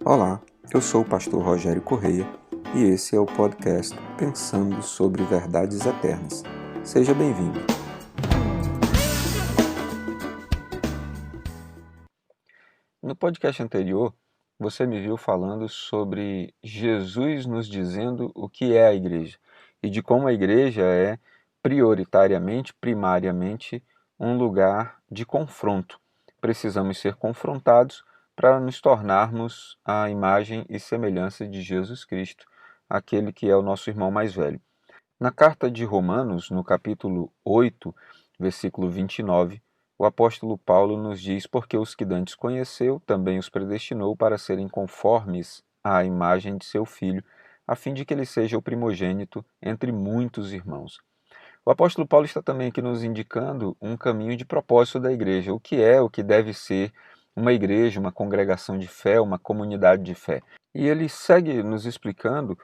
Olá, eu sou o pastor Rogério Correia e esse é o podcast Pensando sobre Verdades Eternas. Seja bem-vindo. No podcast anterior, você me viu falando sobre Jesus nos dizendo o que é a igreja e de como a igreja é prioritariamente, primariamente, um lugar de confronto. Precisamos ser confrontados para nos tornarmos a imagem e semelhança de Jesus Cristo, aquele que é o nosso irmão mais velho. Na carta de Romanos, no capítulo 8, versículo 29, o apóstolo Paulo nos diz: Porque os que dantes conheceu, também os predestinou para serem conformes à imagem de seu filho, a fim de que ele seja o primogênito entre muitos irmãos. O apóstolo Paulo está também aqui nos indicando um caminho de propósito da igreja, o que deve ser uma igreja, uma congregação de fé, uma comunidade de fé. E ele segue nos explicando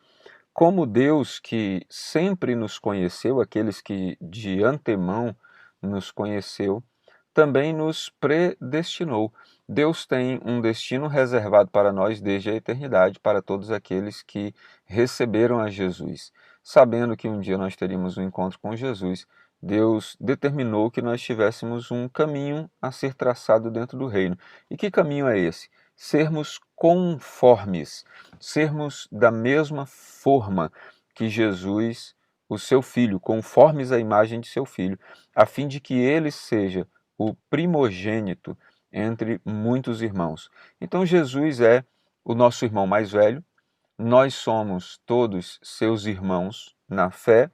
como Deus, que sempre nos conheceu, aqueles que de antemão nos conheceu, também nos predestinou. Deus tem um destino reservado para nós desde a eternidade, para todos aqueles que receberam a Jesus. Sabendo que um dia nós teríamos um encontro com Jesus, Deus determinou que nós tivéssemos um caminho a ser traçado dentro do reino. E que caminho é esse? Sermos conformes, sermos da mesma forma que Jesus, o seu filho, conformes à imagem de seu filho, a fim de que ele seja o primogênito entre muitos irmãos. Então Jesus é o nosso irmão mais velho, nós somos todos seus irmãos na fé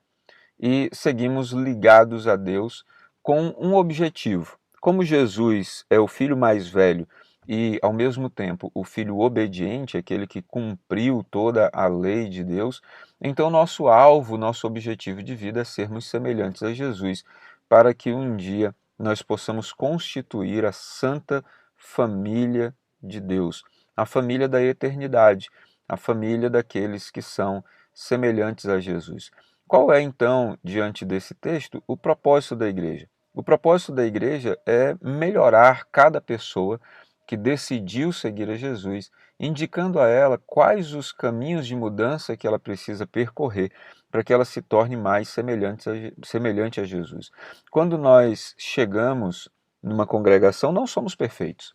e seguimos ligados a Deus com um objetivo. Como Jesus é o filho mais velho e, ao mesmo tempo, o filho obediente, aquele que cumpriu toda a lei de Deus, então nosso alvo, nosso objetivo de vida é sermos semelhantes a Jesus, para que um dia nós possamos constituir a santa família de Deus, a família da eternidade, a família daqueles que são semelhantes a Jesus. Qual é, então, diante desse texto, o propósito da igreja? O propósito da igreja é melhorar cada pessoa que decidiu seguir a Jesus, indicando a ela quais os caminhos de mudança que ela precisa percorrer para que ela se torne mais semelhante a Jesus. Quando nós chegamos numa congregação, não somos perfeitos.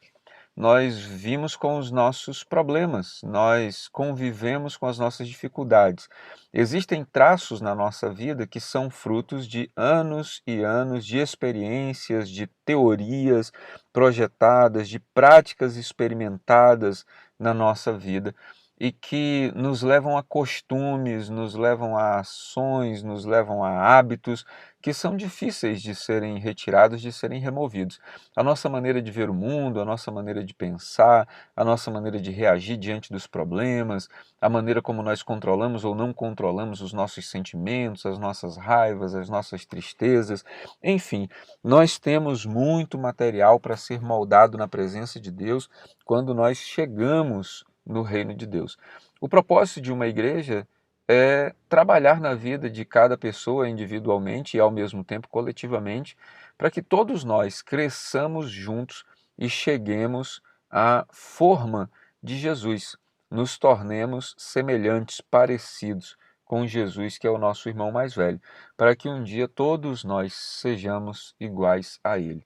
Nós vimos com os nossos problemas, nós convivemos com as nossas dificuldades. Existem traços na nossa vida que são frutos de anos e anos de experiências, de teorias projetadas, de práticas experimentadas na nossa vida e que nos levam a costumes, nos levam a ações, nos levam a hábitos que são difíceis de serem retirados, de serem removidos. A nossa maneira de ver o mundo, a nossa maneira de pensar, a nossa maneira de reagir diante dos problemas, a maneira como nós controlamos ou não controlamos os nossos sentimentos, as nossas raivas, as nossas tristezas, enfim, nós temos muito material para ser moldado na presença de Deus quando nós chegamos no reino de Deus. O propósito de uma igreja é trabalhar na vida de cada pessoa individualmente e ao mesmo tempo coletivamente, para que todos nós cresçamos juntos e cheguemos à forma de Jesus, nos tornemos semelhantes, parecidos com Jesus, que é o nosso irmão mais velho, para que um dia todos nós sejamos iguais a ele.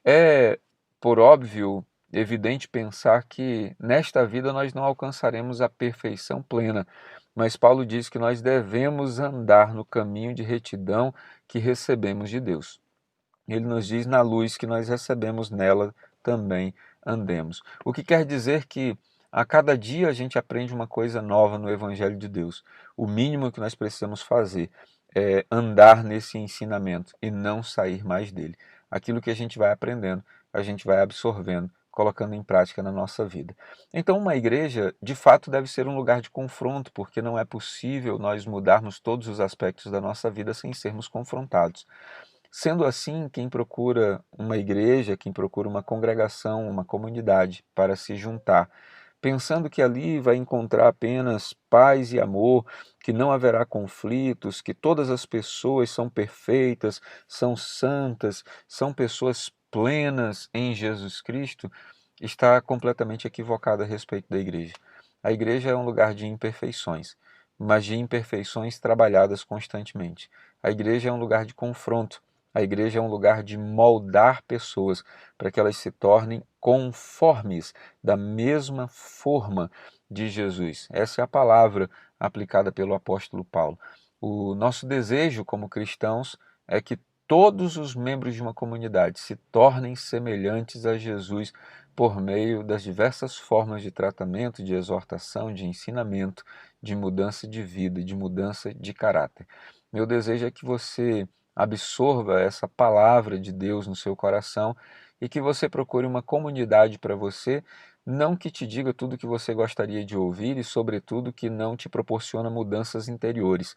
É, por óbvio, evidente pensar que nesta vida nós não alcançaremos a perfeição plena, mas Paulo diz que nós devemos andar no caminho de retidão que recebemos de Deus. Ele nos diz: na luz que nós recebemos nela também andemos. O que quer dizer que a cada dia a gente aprende uma coisa nova no Evangelho de Deus. O mínimo que nós precisamos fazer é andar nesse ensinamento e não sair mais dele. Aquilo que a gente vai aprendendo, a gente vai absorvendo, colocando em prática na nossa vida. Então, uma igreja, de fato, deve ser um lugar de confronto, porque não é possível nós mudarmos todos os aspectos da nossa vida sem sermos confrontados. Sendo assim, quem procura uma igreja, quem procura uma congregação, uma comunidade para se juntar, pensando que ali vai encontrar apenas paz e amor, que não haverá conflitos, que todas as pessoas são perfeitas, são santas, são pessoas plenas em Jesus Cristo, está completamente equivocada a respeito da igreja. A igreja é um lugar de imperfeições, mas de imperfeições trabalhadas constantemente. A igreja é um lugar de confronto. A igreja é um lugar de moldar pessoas para que elas se tornem conformes da mesma forma de Jesus. Essa é a palavra aplicada pelo apóstolo Paulo. O nosso desejo como cristãos é que todos os membros de uma comunidade se tornem semelhantes a Jesus por meio das diversas formas de tratamento, de exortação, de ensinamento, de mudança de vida, de mudança de caráter. Meu desejo é que você absorva essa palavra de Deus no seu coração e que você procure uma comunidade para você, não que te diga tudo o que você gostaria de ouvir e, sobretudo, que não te proporciona mudanças interiores,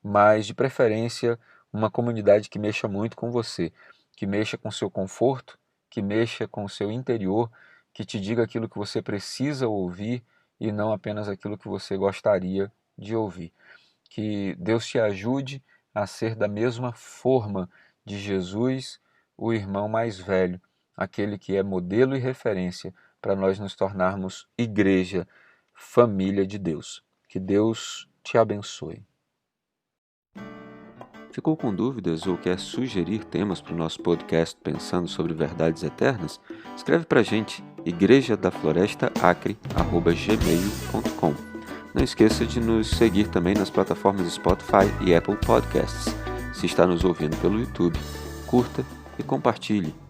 mas de preferência uma comunidade que mexa muito com você, que mexa com o seu conforto, que mexa com o seu interior, que te diga aquilo que você precisa ouvir e não apenas aquilo que você gostaria de ouvir. Que Deus te ajude a ser da mesma forma de Jesus, o irmão mais velho, aquele que é modelo e referência para nós nos tornarmos igreja, família de Deus. Que Deus te abençoe. Ficou com dúvidas ou quer sugerir temas para o nosso podcast Pensando sobre Verdades Eternas? Escreve para a gente, igrejadaflorestaacre@gmail.com. Não esqueça de nos seguir também nas plataformas Spotify e Apple Podcasts. Se está nos ouvindo pelo YouTube, curta e compartilhe.